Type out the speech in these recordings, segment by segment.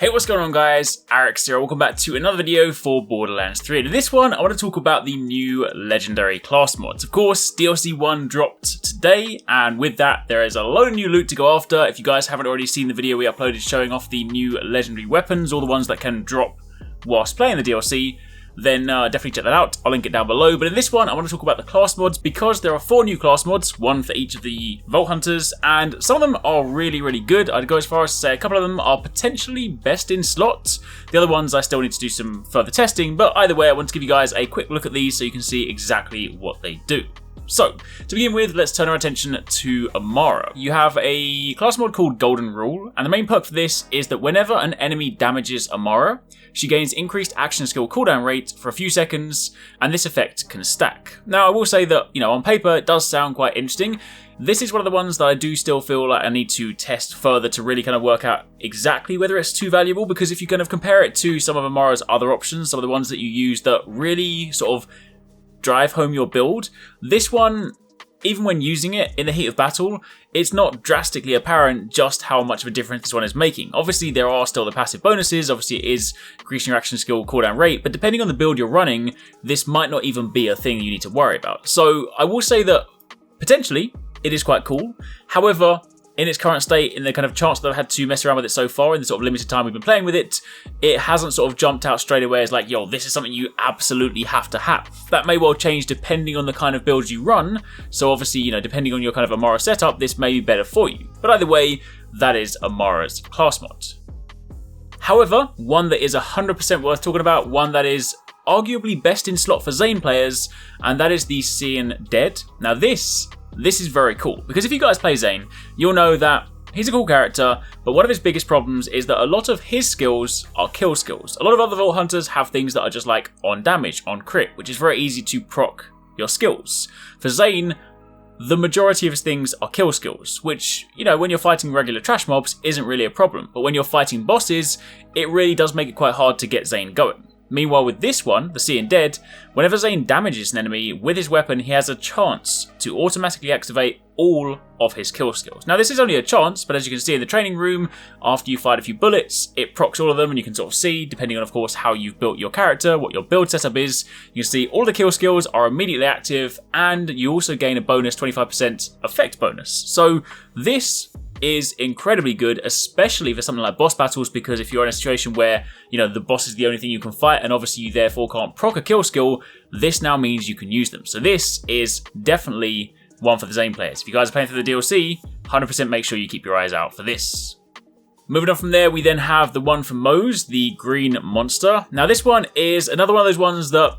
Hey, what's going on guys? Arekkz here, welcome back to another video for Borderlands 3. And in this one, I want to talk about the new legendary class mods. Of course, DLC 1 dropped today, and with that, there is a load of new loot to go after. If you guys haven't already seen the video we uploaded showing off the new legendary weapons, all the ones that can drop whilst playing the DLC, then definitely check that out. I'll link it down below. But in this one, I want to talk about the class mods because there are 4 new class mods, one for each of the Vault Hunters, and some of them are really good. I'd go as far as to say a couple of them are potentially best in slot. The other ones I still need to do some further testing, but either way, I want to give you guys a quick look at these so you can see exactly what they do. So, to begin with, let's turn our attention to Amara. You have a class mod called Golden Rule, and the main perk for this is that whenever an enemy damages Amara, she gains increased action skill cooldown rate for a few seconds, and this effect can stack. Now, I will say that, on paper, it does sound quite interesting. This is one of the ones that I do still feel like I need to test further to really kind of work out exactly whether it's too valuable, because if you kind of compare it to some of Amara's other options, some of the ones that you use that really sort of drive home your build, this one, even when using it in the heat of battle, it's not drastically apparent just how much of a difference this one is making. Obviously, there are still the passive bonuses, obviously it is increasing your action skill cooldown rate, but depending on the build you're running, this might not even be a thing you need to worry about. So I will say that, potentially, it is quite cool. However, in its current state, in the kind of chance that I've had to mess around with it so far in the sort of limited time we've been playing with it, it hasn't sort of jumped out straight away as like, yo, this is something you absolutely have to have. That may well change depending on the kind of builds you run. So obviously, depending on your kind of Amara setup, this may be better for you. But either way, that is Amara's class mod. However, one that is 100% worth talking about, one that is arguably best in slot for Zane players, and that is the Seeing Dead. Now this is very cool, because if you guys play Zane, you'll know that he's a cool character, but one of his biggest problems is that a lot of his skills are kill skills. A lot of other Vault Hunters have things that are just like on damage, on crit, which is very easy to proc your skills. For Zane, the majority of his things are kill skills, which, when you're fighting regular trash mobs isn't really a problem, but when you're fighting bosses, it really does make it quite hard to get Zane going. Meanwhile, with this one, the Seeing Dead, whenever Zane damages an enemy with his weapon, he has a chance to automatically activate all of his kill skills. Now, this is only a chance, but as you can see in the training room, after you fired a few bullets, it procs all of them, and you can sort of see, depending on, of course, how you've built your character, what your build setup is, you can see all the kill skills are immediately active, and you also gain a bonus 25% effect bonus. So this is incredibly good, especially for something like boss battles, because if you're in a situation where, the boss is the only thing you can fight, and obviously you therefore can't proc a kill skill, this now means you can use them. So this is definitely one for the Zane players. If you guys are playing through the DLC, 100% make sure you keep your eyes out for this. Moving on from there, we then have the one from Moze, the Green Monster. Now this one is another one of those ones that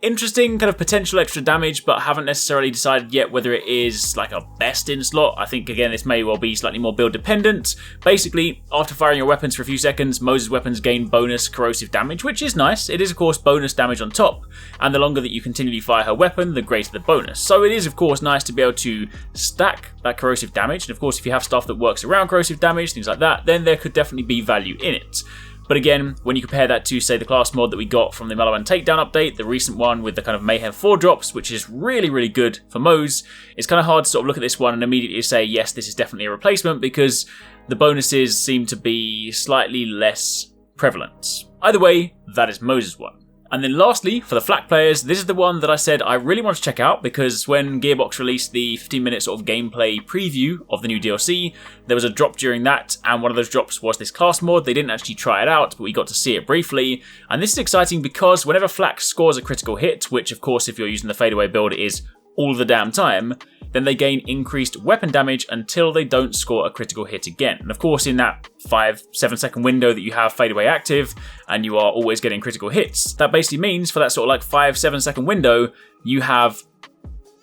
interesting kind of potential extra damage, but haven't necessarily decided yet whether it is like a best in slot. I think again this may well be slightly more build dependent. Basically, after firing your weapons for a few seconds, Moze's weapons gain bonus corrosive damage, which is nice. It is of course bonus damage on top, and the longer that you continually fire her weapon, the greater the bonus. So it is of course nice to be able to stack that corrosive damage, and of course if you have stuff that works around corrosive damage, things like that, then there could definitely be value in it. But again, when you compare that to, say, the class mod that we got from the Malawan Takedown update, the recent one with the kind of Mayhem 4 drops, which is really good for Moze, it's kind of hard to sort of look at this one and immediately say, yes, this is definitely a replacement, because the bonuses seem to be slightly less prevalent. Either way, that is Moze's one. And then lastly, for the Flak players, this is the one that I said I really want to check out, because when Gearbox released the 15-minute sort of gameplay preview of the new DLC, there was a drop during that, and one of those drops was this class mod. They didn't actually try it out, but we got to see it briefly. And this is exciting because whenever Flak scores a critical hit, which of course if you're using the fadeaway build is all the damn time, then they gain increased weapon damage until they don't score a critical hit again. And of course, in that 5-7 second window that you have fadeaway active, and you are always getting critical hits, that basically means for that sort of like 5-7 second window, you have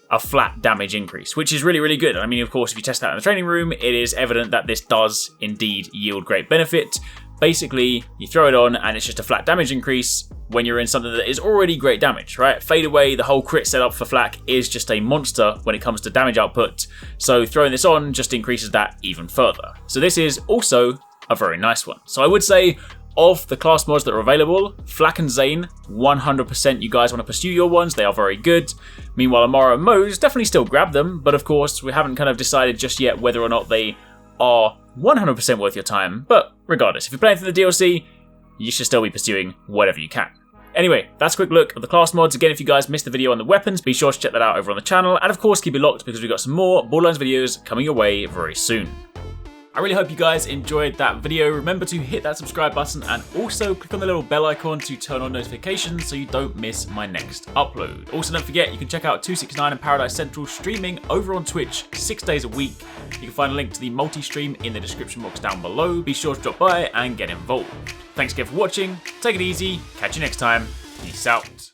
a flat damage increase, which is really good. I mean, of course, if you test that in the training room, it is evident that this does indeed yield great benefit. Basically, you throw it on and it's just a flat damage increase when you're in something that is already great damage, right? Fade away, the whole crit setup for Flak is just a monster when it comes to damage output, so throwing this on just increases that even further. So this is also a very nice one. So I would say, of the class mods that are available, Flak and Zane, 100% you guys want to pursue your ones, they are very good. Meanwhile, Amara and Moze, definitely still grab them, but of course we haven't kind of decided just yet whether or not they are 100% worth your time, but regardless, if you're playing through the DLC, you should still be pursuing whatever you can. Anyway, that's a quick look at the class mods. Again, if you guys missed the video on the weapons, be sure to check that out over on the channel, and of course keep it locked because we've got some more Borderlands videos coming your way very soon. I really hope you guys enjoyed that video. Remember to hit that subscribe button and also click on the little bell icon to turn on notifications so you don't miss my next upload. Also, don't forget, you can check out TwoSixNine and Paradise Central streaming over on Twitch 6 days a week. You can find a link to the multi-stream in the description box down below. Be sure to drop by and get involved. Thanks again for watching. Take it easy. Catch you next time. Peace out.